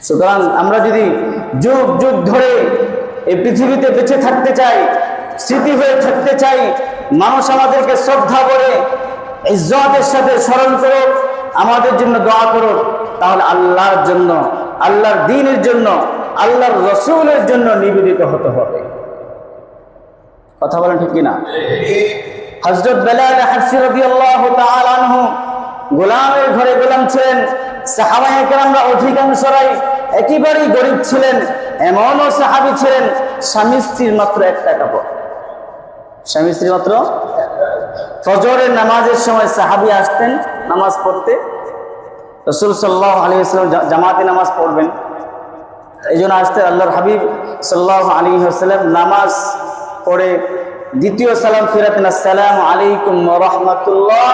সুতরাং আমরা যদি যুগ যুগ ধরে এই পৃথিবীতে বেঁচে থাকতে চাই, স্মৃতি হয়ে থাকতে চাই, মানুষ আমাদেরকে শ্রদ্ধা করে ইজ্জতের সাথে স্মরণ করো, আমাদের জন্য দোয়া করো, তাহলে আল্লাহর জন্য, আল্লাহর দ্বীনের জন্য, আল্লাহর রাসূলের জন্য নিবেদিত হতে হবে। কথা বলেন ঠিক কিনা? হযরত বেলাল হাবশী রাদিয়াল্লাহু তাআলা আনহু গোলামের ঘরে গোলাম ছিলেন। সাহাবায়ে কেরামরা অধিকাংশরাই একেবারেই গরীব ছিলেন। এমনও সাহাবী ছিলেন স্বামী স্ত্রীর মাত্র একটা কাপড়, স্বামী স্ত্রী মাত্র। ফজরের নামাজের সময় সাহাবী আসতেন নামাজ পড়তে, রাসূল সাল্লাল্লাহু আলাইহি ওয়াসাল্লাম জামাতে নামাজ পড়বেন, এই জন্য আসতে আল্লাহর হাবিব সাল্লাল্লাহু আলাইহি ওয়াসাল্লাম নামাজ পড়ে দ্বিতীয় সালাম ফিরাতেন, আসসালামু আলাইকুম ওয়া রাহমাতুল্লাহ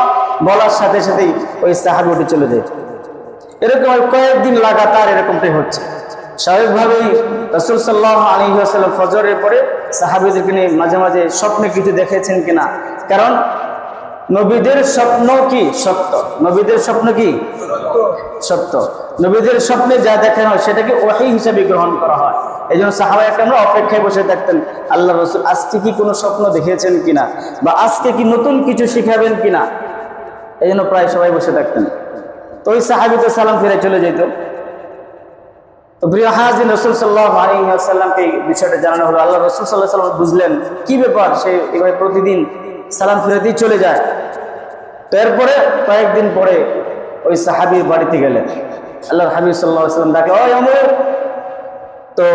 বলার সাথে সাথেই ওই সাহাবী উঠে চলে যেত। এরকম কয়েকদিন লাগাতার এরকমটাই হচ্ছে। স্বাভাবিকভাবেই রাসূল সাল্লাল্লাহু আলাইহি ওয়াসাল্লাম ফজরের পরে সাহাবীদেরকে নিয়ে মাঝে মাঝে স্বপ্নে কিছু দেখেছেন কিনা, কারণ নবীদের স্বপ্ন কি সত্য, নবীদের স্বপ্ন কি সত্য, নবীদের স্বপ্নে যা দেখানো হয় সেটাকে ওহী হিসেবে গ্রহণ করা হয়। এই জন্য সাহাবায়ে কেরামরা অপেক্ষায় বসে থাকতেন, আল্লাহ রাসূল আজকে কি কোনো স্বপ্ন দেখেছেন কিনা, বা আজকে কি নতুন কিছু শিখাবেন কিনা, এই জন্য প্রায় সবাই বসে থাকতেন। তো ওই সাহাবী তো সালাম ফিরে চলে যেত। তো প্রিয় হাজির, রাসূল সাল্লাল্লাহু আলাইহি ওয়াসাল্লামকে এই বিষয়টা জানানো হলো। আল্লাহ রাসূল সাল্লাল্লাহু আলাইহি ওয়াসাল্লাম বুঝলেন কি ব্যাপার, সে এভাবে প্রতিদিন সালাম ফিরাতেই চলে যায়। তো এরপরে কয়েকদিন পরে ওই সাহাবীর বাড়িতে গেলেন। আল্লাহর হাবিব সাল্লাল্লাহু আলাইহি ওয়াসাল্লাম ডাকে, ওই ওমর। তো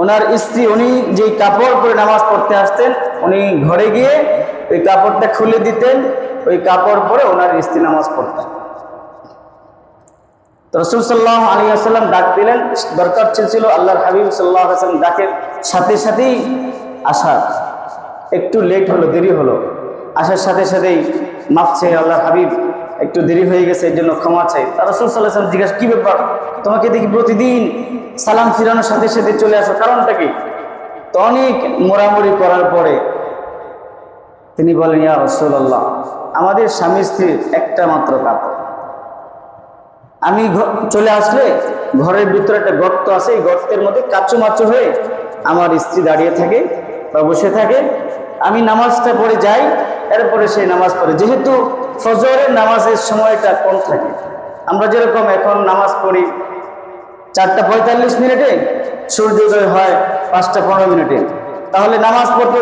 ওনার স্ত্রী, উনি যে কাপড় পরে নামাজ পড়তে আসতেন, উনি ঘরে গিয়ে ওই কাপড়টা খুলে দিতেন, ওই কাপড় পরে ওনার স্ত্রী নামাজ পড়তেন। তো রাসূল সাল্লাল্লাহু আলাইহি ওয়াসাল্লাম ডাক দিলেন, দরকার ছিল আল্লাহর হাবিব সাল্লাল্লাহু আলাইহি ওয়াসাল্লাম ডাকের সাথে সাথেই আসা, একটু লেট হলো, দেরি হলো, আসার সাথে সাথেই মাফ চেয়ে আল্লাহর হাবিব একটু দেরি হয়ে গেছে, এই জন্য ক্ষমা চাই। তার রাসূল সাল্লাল্লাহু আলাইহি ওয়াসাল্লাম জিজ্ঞাসা, কি ব্যাপার, তোমাকে দেখি প্রতিদিন সালাম ফিরানোর সাথে সাথে চলে আসো, কারণটা কি? তো অনেক মোড়ামুড়ি করার পরে তিনি বলেন, ইয়া রাসূলুল্লাহ, আমাদের স্বামী স্ত্রীর একটা মাত্র কাপড়, আমি চলে আসলে ঘরের ভিতরে একটা গর্ত আছে, এই গর্তের মধ্যে কাচুমাচু হয়ে আমার স্ত্রী দাঁড়িয়ে থাকে বা বসে থাকে, আমি নামাজটা পড়ে যাই, এরপরে সেই নামাজ পড়ে। যেহেতু ফজরের নামাজের সময়টা কম থাকে, আমরা যেরকম এখন নামাজ পড়ি 4টা 45 সূর্যোদয় হয় 5টা 15, তাহলে নামাজ পড়তে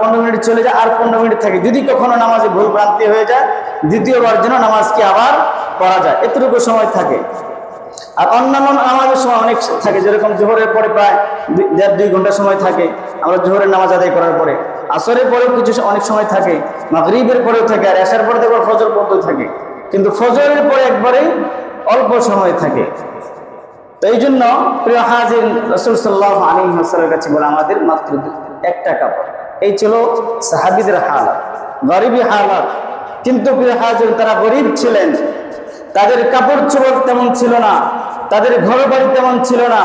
15 মিনিট চলে যায়, আর 15 মিনিট থাকে। যদি কখনো নামাজে ভুল ভ্রান্তি হয়ে যায়, দ্বিতীয়বার যেন নামাজকে আবার পড়া যায়, এতটুকু সময় থাকে। আর অন্যান্য নামাজের সময় অনেক থাকে, যেরকম জোহরের পরে প্রায় 1.5-2 ঘন্টা সময় থাকে, আমরা জোহরের নামাজ আদায় করার পরে। আসরের পরেও কিছু অনেক সময় থাকে, মাগরিবের পরেও থাকে, আর এশার পরে দেখবার ফজর পর্যন্ত থাকে। কিন্তু ফজরের পরে একবারেই অল্প সময় থাকে। তো এই জন্য প্রিয় হাজির, রাসূল সাল্লাল্লাহু আলাইহি ওয়াসাল্লামের কাছে বলে আমাদের মাত্র একটা কাপড়। এই ছিল সাহাবীদের হালাত, গরিবী হালাত। কিন্তু প্রিয় হাজির, তারা গরিব ছিলেন, তাদের কাপড় চোপড় তেমন ছিল না, তাদের ঘর বাড়ি তেমন ছিল না,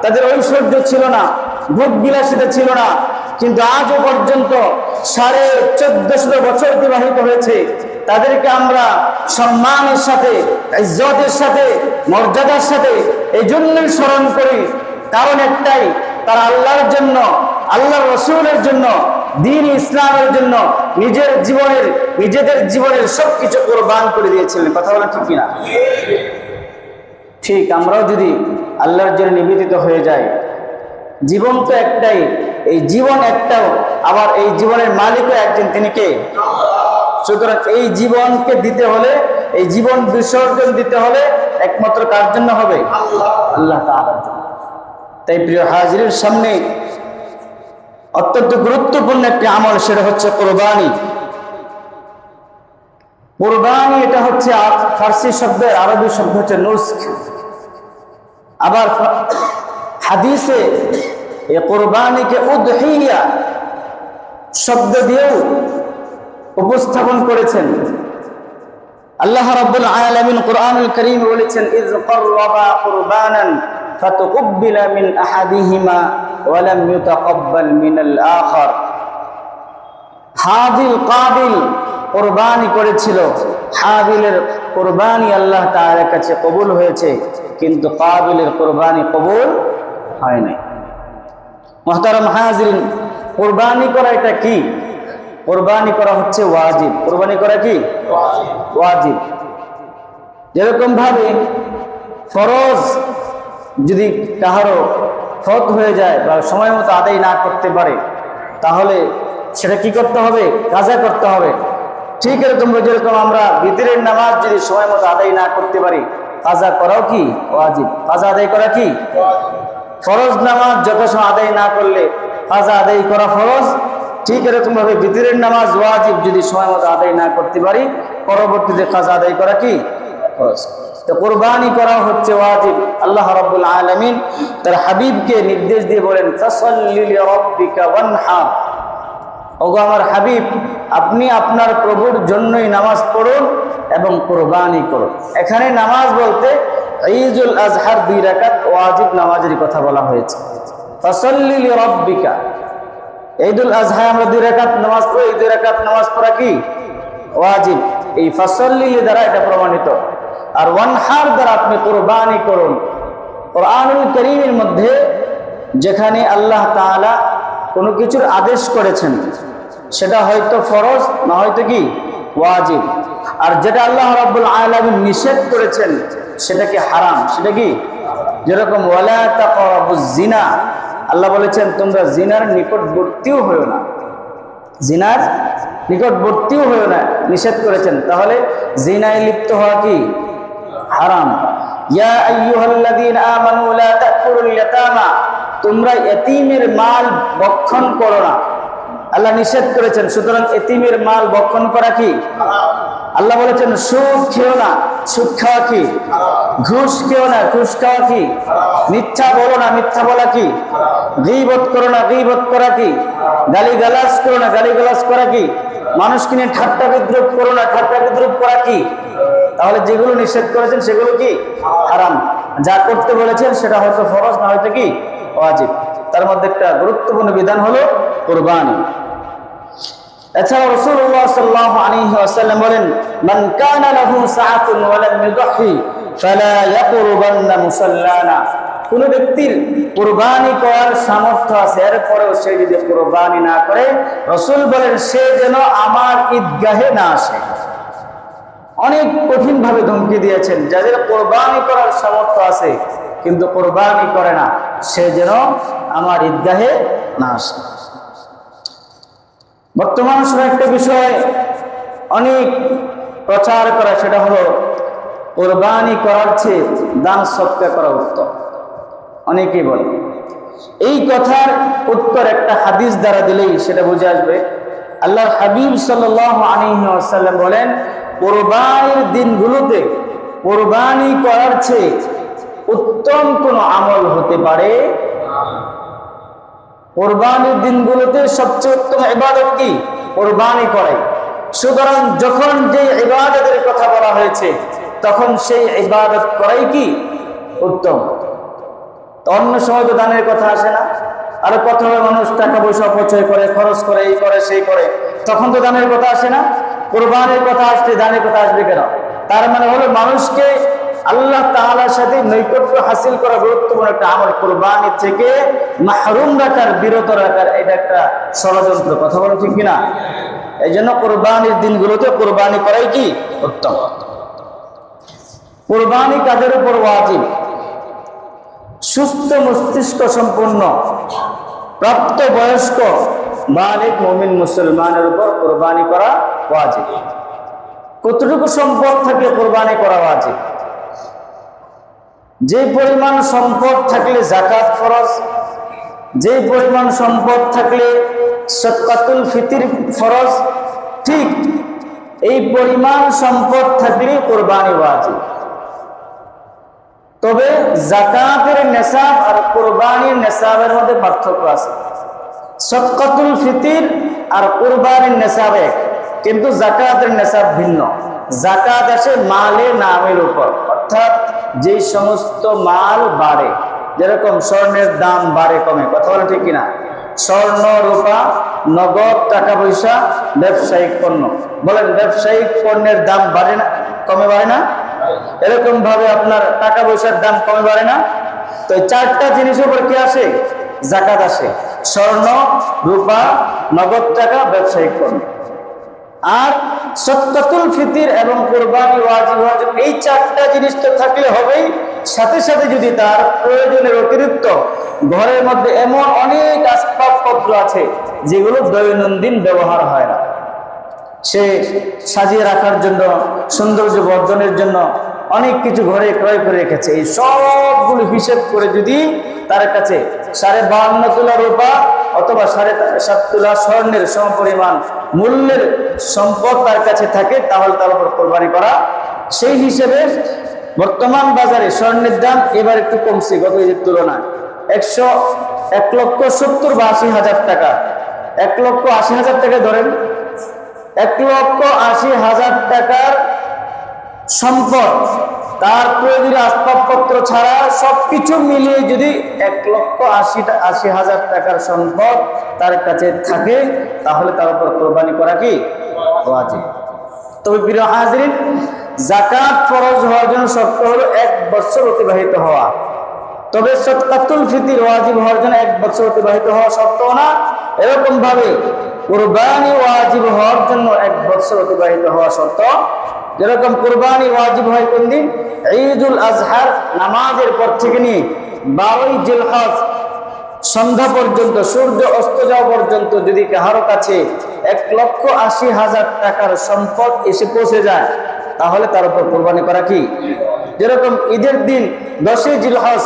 তাদের ঐশ্বর্য ছিল না, ভোগ বিলাসিতা ছিল না। কিন্তু আজও পর্যন্ত 1450 বছর অতিবাহিত হয়েছে, তাদেরকে আমরা সম্মানের সাথে, ইজ্জতের সাথে, মর্যাদার সাথে এই জন্যই স্মরণ করি, কারণ একটাই, তারা আল্লাহর জন্য, আল্লাহর রাসূলের জন্য, দ্বীন ইসলামের জন্য নিজেদের জীবনের সবকিছু কুরবান করে দিয়েছিলেন। কথা বলা ঠিক কিনা? ঠিক আমরাও যদি আল্লাহর জন্য নিবেদিত হয়ে যাই, জীবন তো একটাই, এই জীবন একটাও, আবার এই জীবনের মালিকও একজন, তিনি কে? সুতরাং এই জীবনকে দিতে হলে, এই জীবন বিসর্জন দিতে হলে একমাত্র কার জন্য হবে? আল্লাহ তাআলার জন্য। তাই প্রিয় হাজিরের সামনে অত্যন্ত গুরুত্বপূর্ণ একটি আমল, সেটা হচ্ছে কোরবানি। কোরবানি এটা হচ্ছে ফার্সি শব্দের আরবি শব্দ হচ্ছে নুস্ক। আবার হাদিসে এই কোরবানিকে উদহিয়া শব্দ দিয়েও উপস্থাপন করেছেন। আল্লাহ রাব্বুল আলামিন কোরআনুল কারীমে বলেছেন, ইয ক্বাররাবা কুরবানান ফাতুকব্বিলা মিন আহাদিহিমা ওয়া লাম ইউতাকাব্বাল মিনাল আখার। হাবিল কাবিল কোরবানি করেছিল, হাবিলের কোরবানি আল্লাহ তাআলার কাছে কবুল হয়েছে, কিন্তু কাবিলের কোরবানি কবুল হয় নাই। মুহতারাম হাজিরিন, কোরবানি করা এটা কি? কোরবানি করা হচ্ছে ওয়াজিব। কোরবানি করা কি? ওয়াজিব। যেরকম ভাবে ফরজ যদি কাহারো ফত হয়ে যায় বা সময় মতো আদায় না করতে পারে, তাহলে সেটা কি করতে হবে? কাজা করতে হবে। ঠিক এরকম যেরকম আমরা বিতরের নামাজ যদি সময় মতো আদায় না করতে পারি, কাজা করাও কি ওয়াজিব। কাজা আদায় করা কি? ফরজ নামাজ যথাসময় আদায় না করলে কাজা আদায় করা ফরজ। ঠিক এরকম ভাবে বিতরের নামাজ ওয়াজিব, যদি সময় মতো আদায় না করতে পারি, পরবর্তীতে কাজা আদায় করা কি ফরজ। তো কোরবানি করা হচ্ছে ওয়াজিব। আল্লাহ রাব্বুল আলামিন তার হাবিবকে নির্দেশ দিয়ে বলেন, ফাসাল্লি লিরাব্বিকা ওয়ানহার। ওগো আমার হাবিব, আপনি আপনার প্রভুর জন্যই নামাজ পড়ুন এবং কোরবানি করুন। এখানে নামাজ বলতে ঈদুল আজহার 2 রাকাত ওয়াজিব নামাজের কথা বলা হয়েছে। ফাসাল্লি লিরাব্বিকা, ঈদুল আজহায় আমরা 2 রাকাত নামাজ পড়ি, 2 রাকাত নামাজ পড়া কি ওয়াজিব। এই ফাসাল্লি দ্বারা এটা প্রমাণিত। আর ওয়ানহার দ্বারা আপনি কোরবানি করুন। কোরআনুল কারীমের মধ্যে যেখানে আল্লাহ তাআলা কোনো কিছুর আদেশ করেছেন, সেটা হয়তো ফরজ, না হয়তো কি ওয়াজিব। আর যেটা আল্লাহ রাব্বুল আলামিন নিষেধ করেছেন, সেটা কি হারাম, সেটা কি? যেরকম ওয়ালা তাকরাবুজ জিনা, আল্লাহ বলেছেন তোমরা জিনার নিকটবর্তীও হয়ো না, জিনার নিকটবর্তীও হয়ো না, নিষেধ করেছেন। তাহলে জিনায় লিপ্ত হওয়া কি হারাম। ইয়া আইয়ুহাল্লাযীনা আমানু লা তাকুলুল ইয়াতামা, তোমরা এতিমের মাল ভক্ষণ করো না, আল্লাহ নিষেধ করেছেন। সুতরাং এতিমের মাল ভক্ষণ করা কি? আল্লাহ বলেছেন সুদ খেও না, সুদ খাওয়া কি? ঘুষ খেও না, ঘুষ খাওয়া কি? মিথ্যা বলো না, মিথ্যা বলা কি? গীবত করো না, গীবত করা কি? গালিগালাজ করো না, গালিগালাজ করা কি? মানুষকে নিয়ে ঠাট্টা বিদ্রুপ করো না, ঠাট্টা বিদ্রুপ করা কি? তাহলে যেগুলো নিষেধ করেছেন সেগুলো কি হারাম, যা করতে বলেছেন সেটা হয়তো ফরজ, না হয়তো কি ওয়াজিব। তার মধ্যে একটা গুরুত্বপূর্ণ বিধান হলো কুরবানি। এছাড়া রাসূলুল্লাহ সাল্লাল্লাহু আলাইহি ওয়াসাল্লাম বলেন, মান কানা লাহু সাআতুন ওয়া লাম ইউদহি ফালা ইয়াকরুবান্না মুসাল্লানা। কোন ব্যক্তির কুরবানি করার সামর্থ্য আছে, এরপরেও সে যদি কুরবানি না করে, রাসূল বলেন সে যেন আমার ঈদগাহে না আসে। অনেক কঠিন ভাবে ধমকি দিয়েছেন, যাদের কুরবানি করার সামর্থ্য আছে কিন্তু কুরবানি করে না, সে যেন আমার ঈদগাহে না আসে। বর্তমান সময়ে একটা বিষয় অনেক প্রচার করা, সেটা হলো কুরবানি করার চেয়ে দান সদকা করা উত্তম। অনেকেই বলে, এই কথার উত্তর একটা হাদিস দ্বারা দিলেই সেটা বুঝে আসবে। আল্লাহর হাবিব সাল্লাল্লাহু আলাইহি ওয়াসাল্লাম বলেন, কুরবানির দিনগুলোতে কুরবানি করার চেয়ে উত্তম কোনো আমল হতে পারে। কুরবানির দিনগুলোতে সবচেয়ে উত্তম ইবাদত কি? কুরবানি করাই। সুতরাং যখন যে ইবাদতের কথা বলা হয়েছে, তখন সেই ইবাদত করাই কি উত্তম। অন্য সময় তো দানের কথা আসে না, আর কত মানুষ টাকা পয়সা অপচয় করে, খরচ করে, এই করে সেই করে, তখন তো দানের কথা আসে না। কুরবানির কথা আসলে দানের কথা আসবে কেন? তার মানে হলো মানুষকে আল্লাহ তাআলার সাথে নৈকট্য হাসিল করা গুরুত্বপূর্ণ একটা আমল, কুরবানি থেকে মাহরুম রাখার, বিরত রাখার, এটা একটা ষড়যন্ত্র। কথা বলো ঠিক কিনা? এই জন্য কুরবানির দিনগুলোতে কুরবানি করাই কি উত্তম। কুরবানি কাদের উপর ওয়াজিব? সুস্থ মস্তিষ্ক সম্পন্ন প্রাপ্ত বয়স্ক বালিগ মুমিন মুসলমানের উপর কুরবানি করা ওয়াজিব। কতটুকু সম্পদ থাকলে কুরবানি করা ওয়াজিব? যে পরিমাণ সম্পদ থাকলে যাকাত ফরজ, যে পরিমাণ সম্পদ থাকলে সদকাতুল ফিতর ফরজ, ঠিক এই পরিমাণ সম্পদ থাকলে কুরবানি ওয়াজিব। তবে যাকাতের নেসাব আর কুরবানির নেসাবের মধ্যে পার্থক্য আছে। সদকাতুল ফিতর আর কুরবানির নেসাব এক, কিন্তু যাকাতের নেসাব ভিন্ন। যাকাত আসে মালে নামের উপর, অর্থাৎ যে সমস্ত মাল বাড়ে, যেরকম স্বর্ণের দাম বাড়ে কমে, কথা বলে ঠিক কিনা? স্বর্ণ, রূপা, নগদ টাকা পয়সা, ব্যবসায়িক পণ্য, বলেন ব্যবসায়িক পণ্যের দাম বাড়ে না, কমে বাড়ে না? এরকম ভাবে আপনার টাকা পয়সার দাম কমে বাড়ে না? তো এই চারটা জিনিসের উপর কি আসে? যাকাত আসে। স্বর্ণ, রূপা, নগদ টাকা, ব্যবসায়িক পণ্য। আর সদকাতুল ফিতর এবং কুরবানি ওয়াজিব হওয়ার জন্য এই চারটা জিনিস তো থাকলে হবেই। সাথে সাথে যদি তার প্রয়োজনের অতিরিক্ত ঘরের মধ্যে এমন অনেক আসবাবপত্র আছে যেগুলো দৈনন্দিন ব্যবহার হয় না, সে সাজিয়ে রাখার জন্য, সৌন্দর্য বর্ধনের জন্য অনেক কিছু ঘরে ক্রয় করে রেখেছে, এই সবগুলো হিসেব করে যদি তার কাছে 52.5 তোলা রূপা অথবা 7.5 তোলা স্বর্ণের সমপরিমাণ মূল্যের সম্পদ তার কাছে থাকে, তাহলে তার উপর কোরবানি করা। সেই হিসেবে বর্তমান বাজারে স্বর্ণের দাম এবার একটু কমছে গত ঈদের তুলনায়। 1,70,000 বা 80,000 টাকা, 1,80,000 টাকা ধরেন, 1,80,000 টাকার সম্পদ, তার প্রয়োজনীয় আসবাবপত্র ছাড়া সবকিছু মিলিয়ে যদি 1,80,000 টাকার সম্পদ তার কাছে থাকে, তাহলে তার উপর কোরবানি করা কি ওয়াজিব। তবে প্রিয় হাজরিন, যাকাত ফরজ হওয়ার জন্য শর্ত হলো 1 বছর অতিবাহিত হওয়া। তবে সদকাতুল ফিতর ওয়াজিব হওয়ার জন্য 1 বছর অতিবাহিত হওয়া শর্ত না। এরকম ভাবে কুরবানি ওয়াজিব হওয়ার জন্য 1 বছর অতিবাহিত হওয়া শর্ত। যেরকম কুরবানি ওয়াজিব হয় কোন দিন? ঈদুল আজহার নামাজের পর থেকে নিয়ে 12ই জিলহজ সন্ধ্যা পর্যন্ত, সূর্য অস্ত যাওয়া পর্যন্ত যদি কারো কাছে 1,80,000 টাকার সম্পদ এসে পৌঁছে যায়, তাহলে তার উপর কোরবানি করা কি। যেরকম ঈদের দিন 10ই জিলহজ,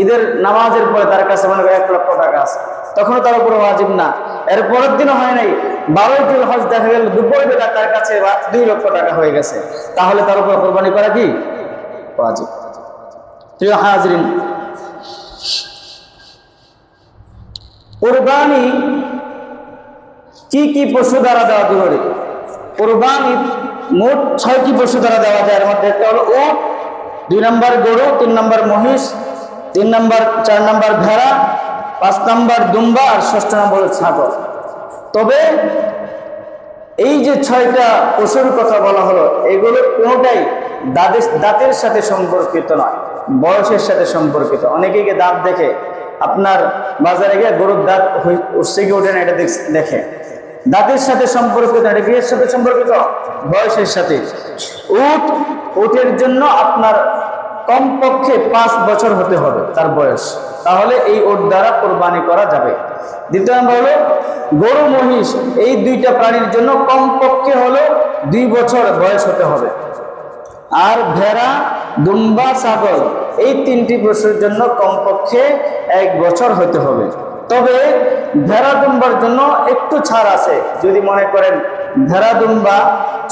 ঈদের নামাজের পরে তার কাছে মনে করে 1 লক্ষ টাকা আছে, তখনও তার উপর ওয়াজিব না। এর পরের দিনও হয় নাই, 12ই জিলহজ দেখা গেল দুপুর বেলা তার কাছে 2 লক্ষ টাকা হয়ে গেছে, তাহলে তার উপর কোরবানি করা কি ওয়াজিব। প্রিয় হাজরিন, কুরবানি কি কি পশু দ্বারা দেওয়া জরুরি? কুরবানি মোট 6টি পশু দ্বারা দেওয়া যায়। এর মধ্যে একটা হলো উট, 2 নম্বর গরু, 3 নম্বর মহিষ, 4 নম্বর ভেড়া, 5 নম্বর দুম্বা আর 6 নম্বর ছাগল। তবে এই যে 6টা পশুর কথা বলা হলো, এগুলো কোনোটাই দাঁতের সাথে সম্পর্কিত নয়, বয়সের সাথে সম্পর্কিত। অনেকেই দাঁত দেখে আপনার বাজারে গিয়ে গরুর দাঁত উঠছে কি ওঠে না এটা দেখে, দাঁতের সাথে সম্পর্কিত, এটা বিয়ের সাথে সম্পর্কিত, বয়সের সাথে। উটের জন্য আপনার কমপক্ষে 5 বছর হতে হবে তার বয়স, তাহলে এই উট দ্বারা কোরবানি করা যাবে। দ্বিতীয় নম্বর হলো গরু মহিষ, এই 2টা প্রাণীর জন্য কমপক্ষে হলো 2 বছর বয়স হতে হবে। আর ভেড়া, দুম্বা, ছাগল, এই 3টি পশুর জন্য কমপক্ষে 1 বছর হতে হবে। তবে ভেড়া দুম্বার জন্য একটু ছাড় আছে। যদি মনে করেন ভেড়া দুম্বা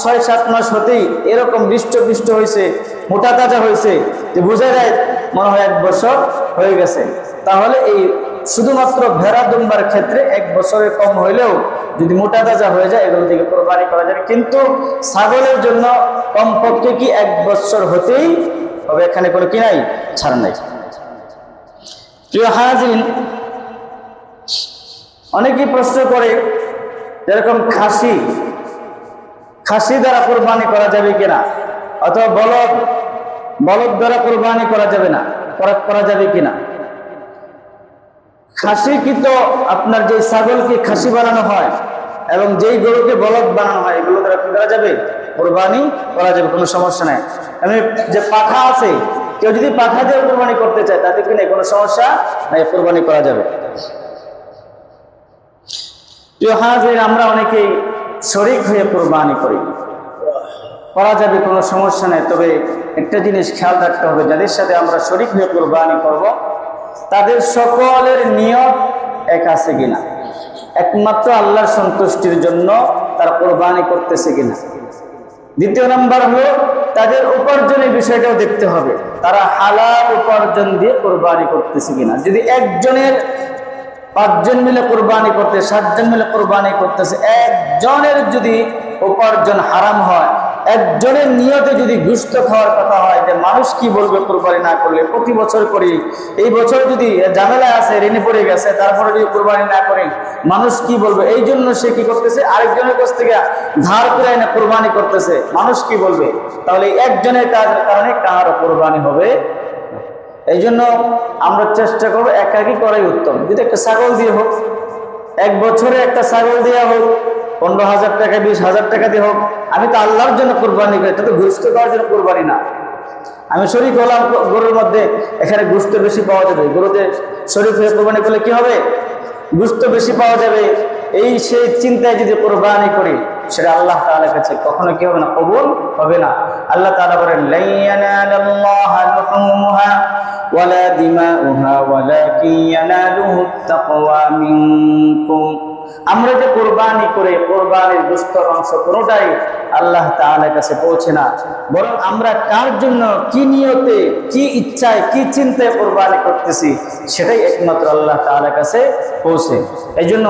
6-7 মাস হতেই এরকম হৃষ্ট হয়েছে, মোটা তাজা হয়েছে, যে বোঝা যায় মনে হয় 1 বছর হয়ে গেছে, তাহলে এই শুধুমাত্র ভেড়া দুম্বার ক্ষেত্রে 1 বছরের কম হইলেও যদি মোটা তাজা হয়ে যায় এগুলো থেকে কোরবানি করা যাবে। কিন্তু ছাগলের জন্য কমপক্ষে কি 1 বছর হতেই হবে, এখানে কোনো কি নাই, ছাড় নাই। প্রিয় হাজিরিন, অনেকেই প্রশ্ন করে যেরকম খাসি দ্বারা কোরবানি করা যাবে কিনা, অথবা বলদ দ্বারা কোরবানি করা যাবে না, করা যাবে কিনা। খাসি কি তো আপনার যে ছাগলকে খাসি বানানো হয় এবং যেই গরুকে বলদ বানানো হয়, এগুলো দ্বারা কি করা যাবে, কোরবানি করা যাবে, কোনো সমস্যা নাই। এমনি যে পাঠা আছে, কেউ যদি পাঠা দিয়ে কোরবানি করতে চায় তাতে কি নেই, কোনো সমস্যা নাই, কোরবানি করা যাবে। প্রিয় হাজির, আমরা অনেকেই শরীক হয়ে কোরবানি করা যাবে, কোনো সমস্যা নেই। তবে একটা জিনিস খেয়াল রাখতে হবে, যাদের সাথে আমরা শরীক হয়ে কোরবানি করব তাদের সকলের নিয়ত এক আছে কিনা, একমাত্র আল্লাহর সন্তুষ্টির জন্য তারা কোরবানি করতেছে কিনা। দ্বিতীয় নাম্বার হলো তাদের উপার্জনের বিষয়টাও দেখতে হবে, তারা হালাল উপার্জন দিয়ে কোরবানি করতেছে কিনা। যদি একজনের 5 জন মিলে কোরবানি করতে, 7 জন মিলে কোরবানি করতেছে, একজনের যদি উপার্জন হারাম হয়, একজনের নিয়তে যদি গোশত খাওয়ার কথা হয়, যে মানুষ কি বলবে কোরবানি না করলে, প্রতি বছর করি, এই বছর যদি ঝামেলা আছে, ঋণে পড়ে গেছে, তারপরে যদি কোরবানি না করি মানুষ কি বলবে, এই জন্য সে কি করতেছে, আরেকজনের কাছ থেকে ধার করে এনে কোরবানি করতেছে, মানুষ কি বলবে। তাহলে একজনের কাজের কারণে কারো কোরবানি হবে। এই জন্য আমরা চেষ্টা করবো একাকি করাই উত্তম। যদি একটা ছাগল দিয়ে হোক, 1 বছরে একটা ছাগল দেওয়া হোক, 15,000 টাকা 20,000 টাকা দিয়ে হোক, আমি তো আল্লাহর জন্য কোরবানি করি, এটা তো গোশত খাওয়ার জন্য কোরবানি না। আমি শরীক হলাম গরুর মধ্যে, এখানে গোশত বেশি পাওয়া যাবে, গরুতে শরীক হয়ে কোরবানি করলে কি হবে, গোশত বেশি পাওয়া যাবে, এই সেই চিন্তায় যদি কোরবানি করি, সেটা আল্লাহ তাআলার কাছে কখনো কি হবে না, কবুল হবে না। আল্লাহ তাআলা বলেন, লা ইয়ানালাল্লাহু লুহুমুহা ওয়ালা দিমাউহা ওয়ালাকিন ইয়ানালুহুত তাকওয়া মিনকুম। আমরা যে কোরবানি করে কোরবানির গোশত অংশ কোনোটাই আল্লাহ তাআলার কাছে পৌঁছে না, বরং আমরা কার জন্য, কি নিয়তে, কি ইচ্ছায়, কি চিন্তায় কোরবানি করতেছি সেটাই একমাত্র আল্লাহ তাআলার কাছে পৌঁছে। এই জন্য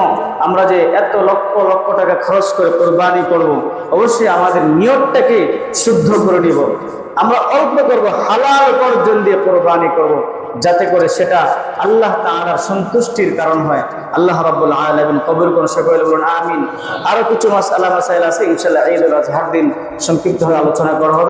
আমরা যে এত লক্ষ লক্ষ টাকা খরচ করে কোরবানি করব, অবশ্যই আমাদের নিয়তটাকে শুদ্ধ করে নিব। আমরা অল্প করব, হালাল উপার্জন দিয়ে কোরবানি করব, যাতে করে সেটা আল্লাহ তাআলার সন্তুষ্টির কারণ হয়। আল্লাহ রাব্বুল আলামিন কবুল করুন, সকলে বলুন আমিন। আরো কিছু মাসাইল আছে ইনশাআল্লাহ ঈদুল আজহার দিন সংক্ষিপ্তভাবে আলোচনা করা হবে।